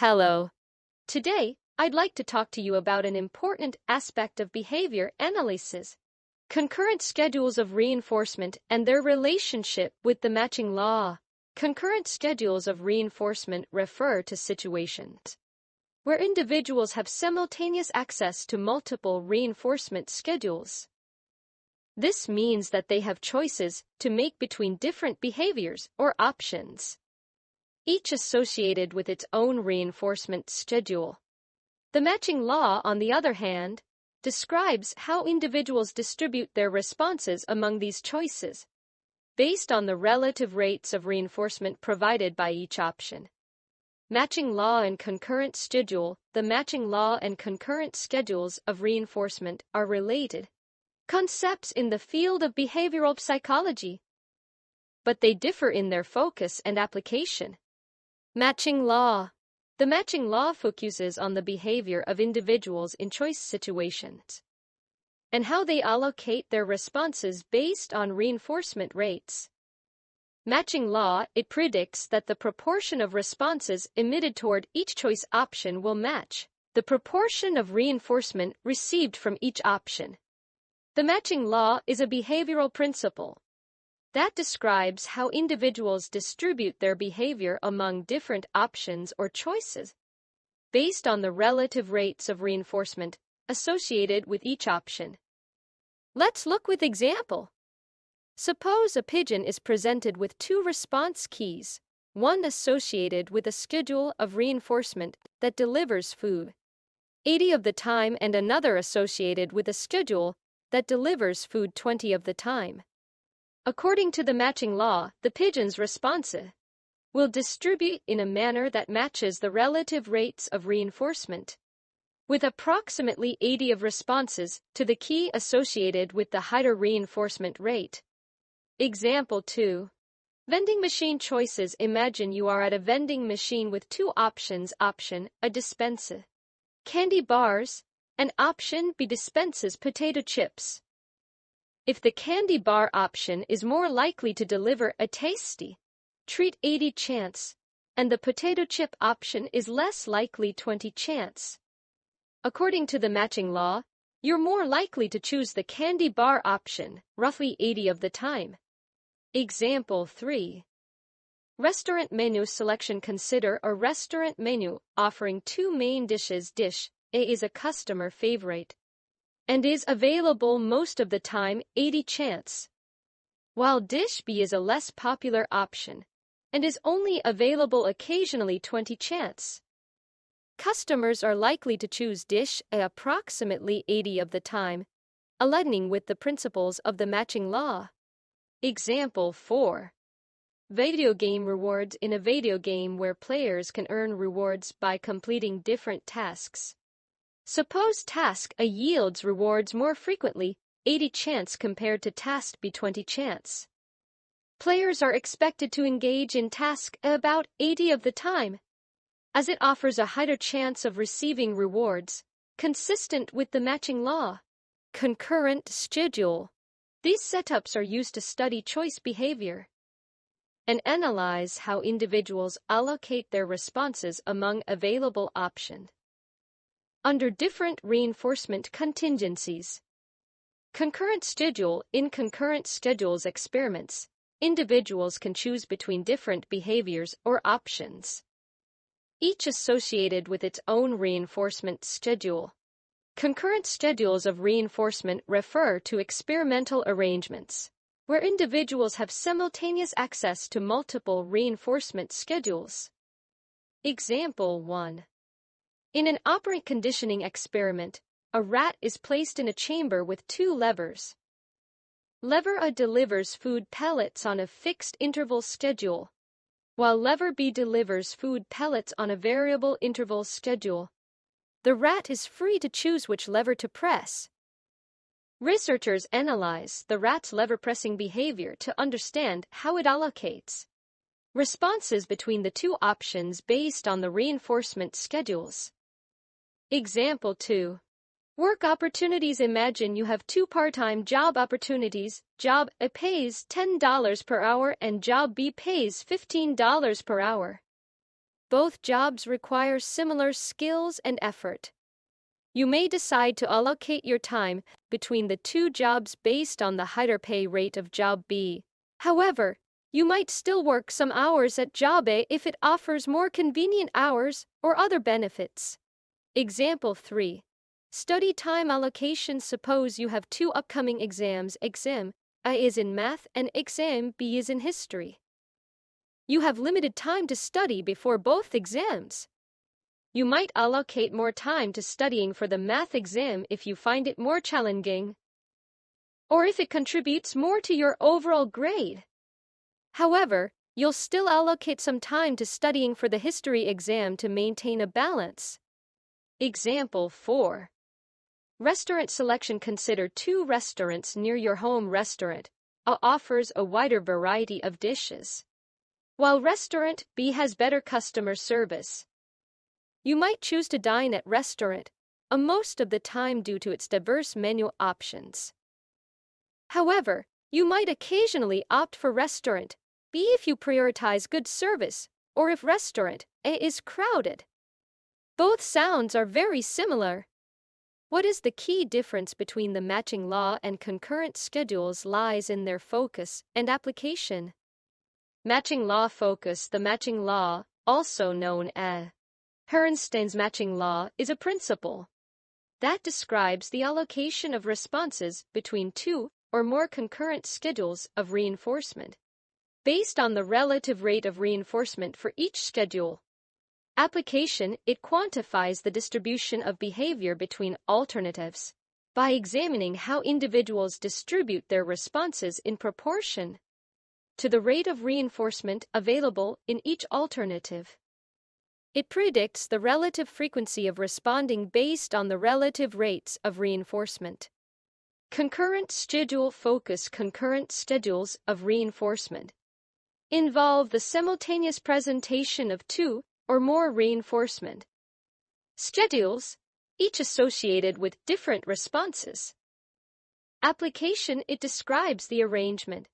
Hello. Today, I'd like to talk to you about an important aspect of behavior analysis: concurrent schedules of reinforcement and their relationship with the matching law. Concurrent schedules of reinforcement refer to situations where individuals have simultaneous access to multiple reinforcement schedules. This means that they have choices to make between different behaviors or options, each associated with its own reinforcement schedule. The matching law, on the other hand, describes how individuals distribute their responses among these choices, based on the relative rates of reinforcement provided by each option. Matching law and concurrent schedule. The matching law and concurrent schedules of reinforcement are related concepts in the field of behavioral psychology, but they differ in their focus and application. Matching law. The matching law focuses on the behavior of individuals in choice situations and how they allocate their responses based on reinforcement rates. Matching law, it predicts that the proportion of responses emitted toward each choice option will match the proportion of reinforcement received from each option. The matching law is a behavioral principle that describes how individuals distribute their behavior among different options or choices based on the relative rates of reinforcement associated with each option. Let's look with example. Suppose a pigeon is presented with two response keys, one associated with a schedule of reinforcement that delivers food 80 of the time and another associated with a schedule that delivers food 20 of the time. According to the matching law, the pigeon's response will distribute in a manner that matches the relative rates of reinforcement, with approximately 80 of responses to the key associated with the higher reinforcement rate. Example 2. Vending machine choices. Imagine you are at a vending machine with two options. Option A dispenses candy bars, and option B dispenses potato chips. If the candy bar option is more likely to deliver a tasty treat 80 chance, and the potato chip option is less likely 20 chance. According to the matching law, you're more likely to choose the candy bar option, roughly 80 of the time. Example 3. Restaurant menu selection. Consider a restaurant menu offering two main dishes. Dish A is a customer favorite and is available most of the time, 80 chance, while dish B is a less popular option and is only available occasionally, 20 chance. Customers are likely to choose dish A approximately 80 of the time, aligning with the principles of the matching law. Example 4. Video game rewards. In a video game where players can earn rewards by completing different tasks, suppose task A yields rewards more frequently, 80 chance compared to task B, 20 chance. Players are expected to engage in task A about 80 of the time, as it offers a higher chance of receiving rewards, consistent with the matching law. Concurrent schedule. These setups are used to study choice behavior and analyze how individuals allocate their responses among available options under different reinforcement contingencies. Concurrent schedule. In concurrent schedules experiments, individuals can choose between different behaviors or options, each associated with its own reinforcement schedule. Concurrent schedules of reinforcement refer to experimental arrangements where individuals have simultaneous access to multiple reinforcement schedules. Example 1. In an operant conditioning experiment, a rat is placed in a chamber with two levers. Lever A delivers food pellets on a fixed interval schedule, while lever B delivers food pellets on a variable interval schedule. The rat is free to choose which lever to press. Researchers analyze the rat's lever-pressing behavior to understand how it allocates responses between the two options based on the reinforcement schedules. Example 2. Work opportunities. Imagine you have two part-time job opportunities. Job A pays $10 per hour and job B pays $15 per hour. both jobs require similar skills and effort. You may decide to allocate your time between the two jobs based on the higher pay rate of job B. However, you might still work some hours at job A if it offers more convenient hours or other benefits. Example 3. Study time allocation. Suppose you have two upcoming exams. Exam A is in math and exam B is in history. You have limited time to study before both exams. You might allocate more time to studying for the math exam if you find it more challenging, or if it contributes more to your overall grade. However, you'll still allocate some time to studying for the history exam to maintain a balance. Example 4. Restaurant selection. Consider two restaurants near your home. Restaurant A offers a wider variety of dishes, while restaurant B has better customer service. You might choose to dine at restaurant A most of the time due to its diverse menu options. However, you might occasionally opt for restaurant B if you prioritize good service or if restaurant A is crowded. Both sounds are very similar. What is the key difference between the matching law and concurrent schedules lies in their focus and application. Matching law focus. The matching law, also known as Herrnstein's matching law, is a principle that describes the allocation of responses between two or more concurrent schedules of reinforcement based on the relative rate of reinforcement for each schedule. Application. It quantifies the distribution of behavior between alternatives by examining how individuals distribute their responses in proportion to the rate of reinforcement available in each alternative. It predicts the relative frequency of responding based on the relative rates of reinforcement. Concurrent schedule focus. Concurrent schedules of reinforcement involve the simultaneous presentation of two or more reinforcement schedules, each associated with different responses. Application. It describes the arrangement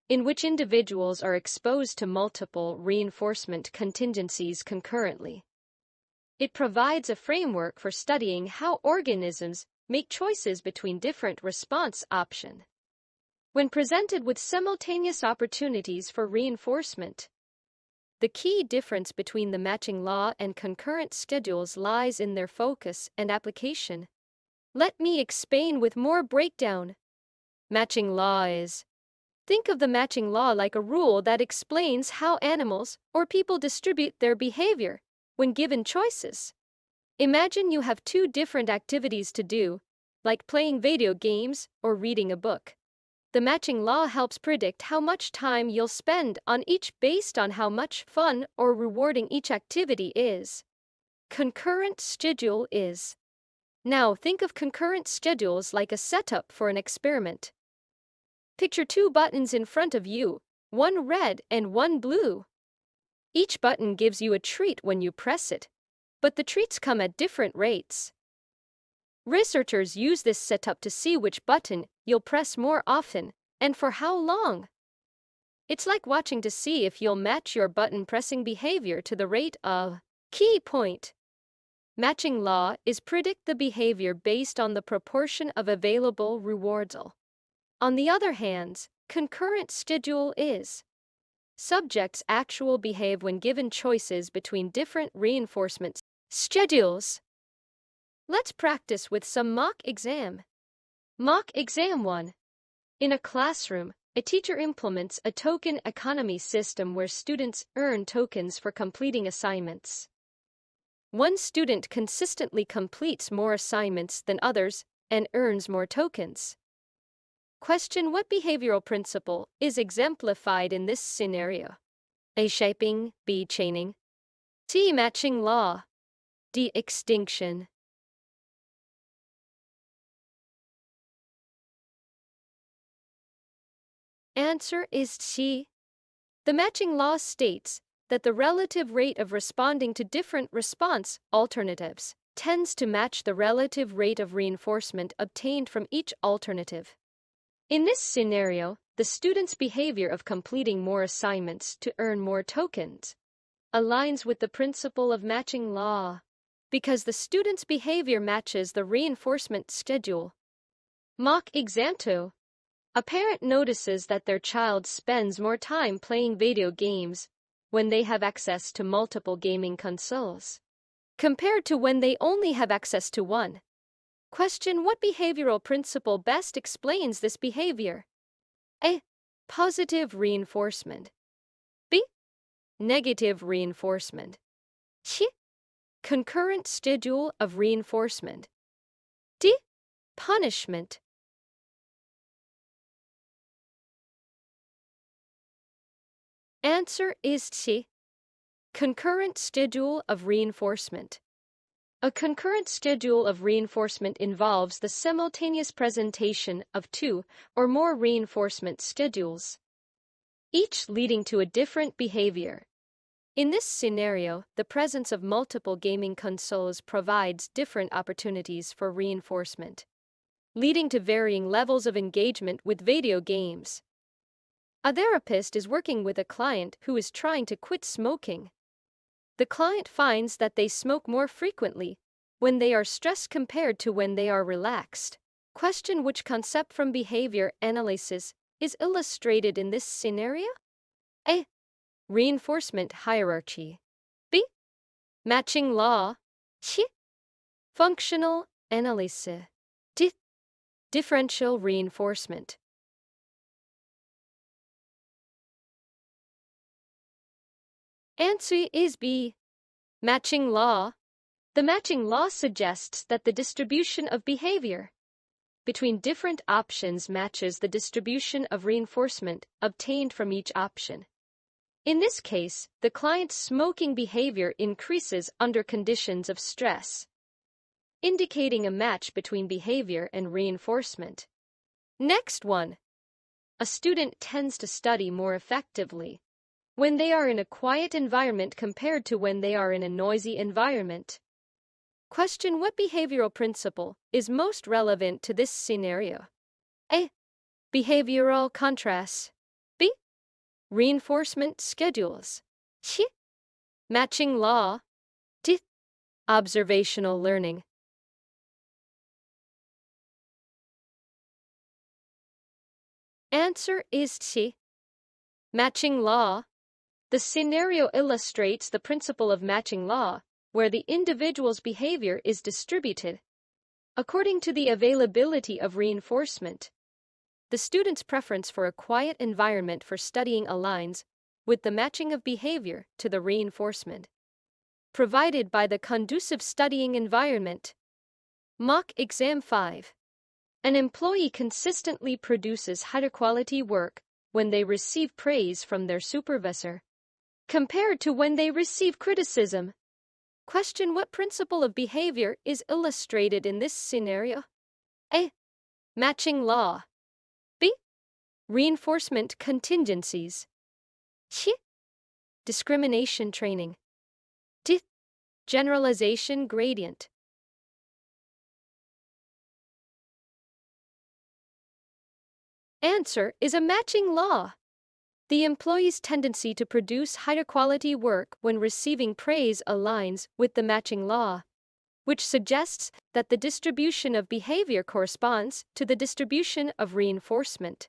in which individuals are exposed to multiple reinforcement contingencies concurrently. It provides a framework for studying how organisms make choices between different response options when presented with simultaneous opportunities for reinforcement. The key difference between the matching law and concurrent schedules lies in their focus and application. Let me explain with more breakdown. Matching law is. Think of the matching law like a rule that explains how animals or people distribute their behavior when given choices. Imagine you have two different activities to do, like playing video games or reading a book. The matching law helps predict how much time you'll spend on each based on how much fun or rewarding each activity is. Concurrent schedule is. Now think of concurrent schedules like a setup for an experiment. Picture two buttons in front of you, one red and one blue. Each button gives you a treat when you press it, but the treats come at different rates. Researchers use this setup to see which button you'll press more often and for how long. It's like watching to see if you'll match your button pressing behavior to the rate of. Key point. Matching law is predict the behavior based on the proportion of available rewards. On the other hand, concurrent schedule is. Subjects actual behave when given choices between different reinforcement schedules. Let's practice with some mock exam. Mock exam 1. In a classroom, a teacher implements a token economy system where students earn tokens for completing assignments. One student consistently completes more assignments than others and earns more tokens. Question: what behavioral principle is exemplified in this scenario? A. Shaping, B. Chaining, C. Matching law, D. Extinction. Answer is C. The matching law states that the relative rate of responding to different response alternatives tends to match the relative rate of reinforcement obtained from each alternative. In this scenario, the student's behavior of completing more assignments to earn more tokens aligns with the principle of matching law because the student's behavior matches the reinforcement schedule. Mock exam 2. A parent notices that their child spends more time playing video games when they have access to multiple gaming consoles compared to when they only have access to one. Question: what behavioral principle best explains this behavior? A. Positive reinforcement. B. Negative reinforcement. C. Concurrent schedule of reinforcement. D. Punishment. Answer is C. Concurrent schedule of reinforcement. A concurrent schedule of reinforcement involves the simultaneous presentation of two or more reinforcement schedules, each leading to a different behavior. In this scenario, the presence of multiple gaming consoles provides different opportunities for reinforcement, leading to varying levels of engagement with video games. A therapist is working with a client who is trying to quit smoking. The client finds that they smoke more frequently when they are stressed compared to when they are relaxed. Question: which concept from behavior analysis is illustrated in this scenario? A. Reinforcement hierarchy. B. Matching law. C. Functional analysis. D. Differential reinforcement. Answer is B. Matching law. The matching law suggests that the distribution of behavior between different options matches the distribution of reinforcement obtained from each option. In this case, the client's smoking behavior increases under conditions of stress, indicating a match between behavior and reinforcement. Next one. A student tends to study more effectively when they are in a quiet environment compared to when they are in a noisy environment. Question: what behavioral principle is most relevant to this scenario? A. Behavioral contrasts. B. Reinforcement schedules. C. Matching law. D. Observational learning. Answer is C. Matching law. The scenario illustrates the principle of matching law, where the individual's behavior is distributed according to the availability of reinforcement. The student's preference for a quiet environment for studying aligns with the matching of behavior to the reinforcement provided by the conducive studying environment. Mock exam 5. An employee consistently produces higher quality work when they receive praise from their supervisor compared to when they receive criticism. Question: what principle of behavior is illustrated in this scenario? A. Matching law. B. Reinforcement contingencies. C. Discrimination training. D. Generalization gradient. Answer is a matching law. The employee's tendency to produce higher quality work when receiving praise aligns with the matching law, which suggests that the distribution of behavior corresponds to the distribution of reinforcement.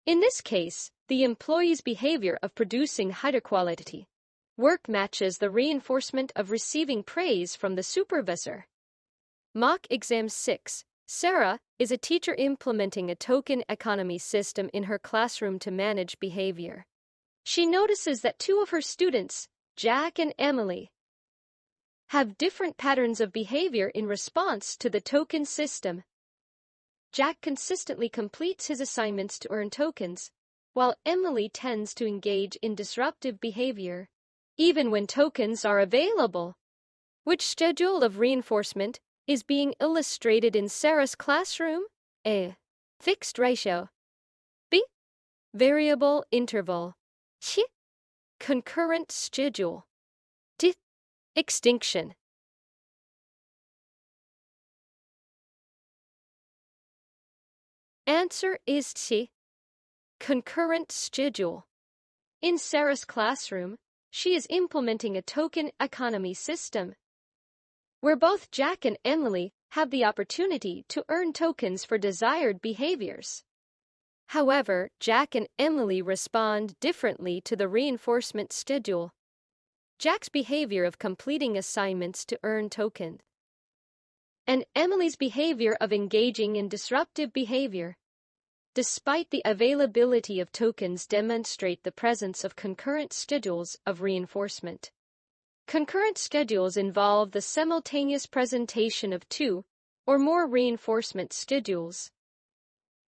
In this case, the employee's behavior of producing higher quality work matches the reinforcement of receiving praise from the supervisor. Mock exam 6. Sarah is a teacher implementing a token economy system in her classroom to manage behavior. She notices that two of her students, Jack and Emily, have different patterns of behavior in response to the token system. Jack consistently completes his assignments to earn tokens, while Emily tends to engage in disruptive behavior, even when tokens are available. Which schedule of reinforcement is being illustrated in Sarah's classroom? A. Fixed ratio. B. Variable interval. C. Concurrent schedule. D. Extinction. Answer is C. Concurrent schedule. In Sarah's classroom, she is implementing a token economy system, where both Jack and Emily have the opportunity to earn tokens for desired behaviors. However, Jack and Emily respond differently to the reinforcement schedule. Jack's behavior of completing assignments to earn tokens, and Emily's behavior of engaging in disruptive behavior, despite the availability of tokens, demonstrate the presence of concurrent schedules of reinforcement. Concurrent schedules involve the simultaneous presentation of two or more reinforcement schedules,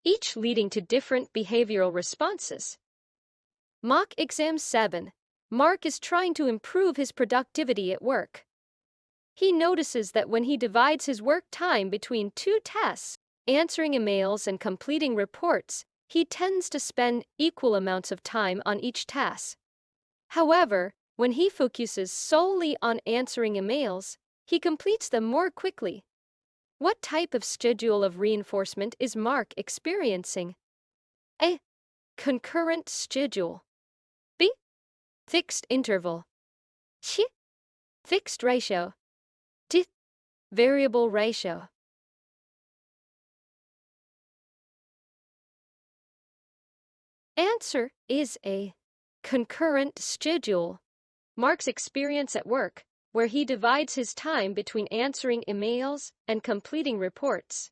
each leading to different behavioral responses. Mock Exam 7. Mark is trying to improve his productivity at work. He notices that when he divides his work time between two tasks, answering emails and completing reports, he tends to spend equal amounts of time on each task. However, when he focuses solely on answering emails, he completes them more quickly. What type of schedule of reinforcement is Mark experiencing? A. Concurrent schedule. B. Fixed interval. C. Fixed ratio. D. Variable ratio. Answer is A. Concurrent schedule. Mark's experience at work, where he divides his time between answering emails and completing reports,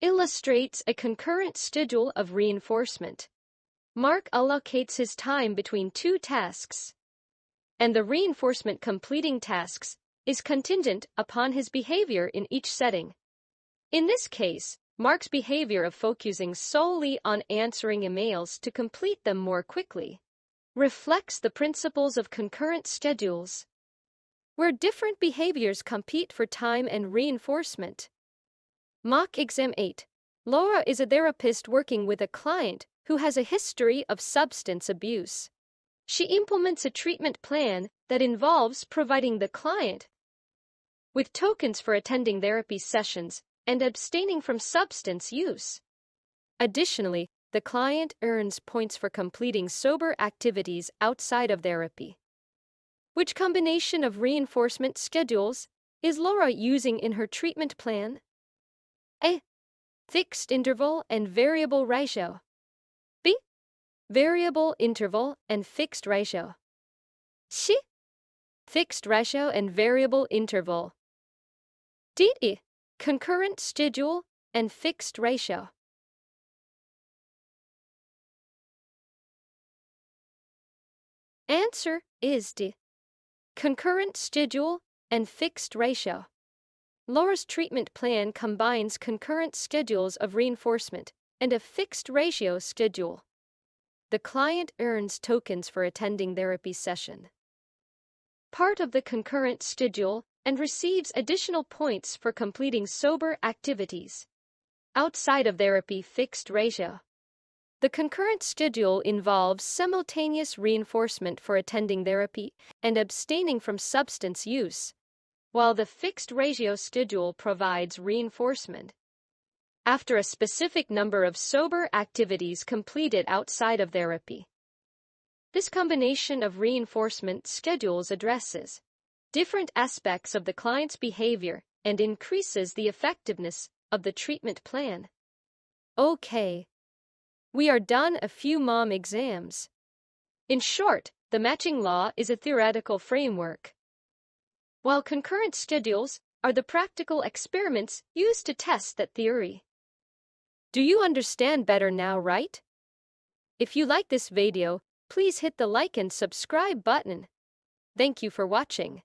illustrates a concurrent schedule of reinforcement. Mark allocates his time between two tasks, and the reinforcement completing tasks is contingent upon his behavior in each setting. In this case, Mark's behavior of focusing solely on answering emails to complete them more quickly reflects the principles of concurrent schedules, where different behaviors compete for time and reinforcement. Mock Exam 8. Laura is a therapist working with a client who has a history of substance abuse. She implements a treatment plan that involves providing the client with tokens for attending therapy sessions and abstaining from substance use. Additionally, the client earns points for completing sober activities outside of therapy. Which combination of reinforcement schedules is Laura using in her treatment plan? A. Fixed interval and variable ratio. B. Variable interval and fixed ratio. C. Fixed ratio and variable interval. D. Concurrent schedule and fixed ratio. Answer is D. Concurrent schedule and fixed ratio. Laura's treatment plan combines concurrent schedules of reinforcement and a fixed ratio schedule. The client earns tokens for attending therapy session, part of the concurrent schedule, and receives additional points for completing sober activities outside of therapy. Fixed ratio. The concurrent schedule involves simultaneous reinforcement for attending therapy and abstaining from substance use, while the fixed ratio schedule provides reinforcement after a specific number of sober activities completed outside of therapy. This combination of reinforcement schedules addresses different aspects of the client's behavior and increases the effectiveness of the treatment plan. Okay. We are done a few mom exams. In short, the matching law is a theoretical framework, while concurrent schedules are the practical experiments used to test that theory. Do you understand better now, right? If you like this video, please hit the like and subscribe button. Thank you for watching.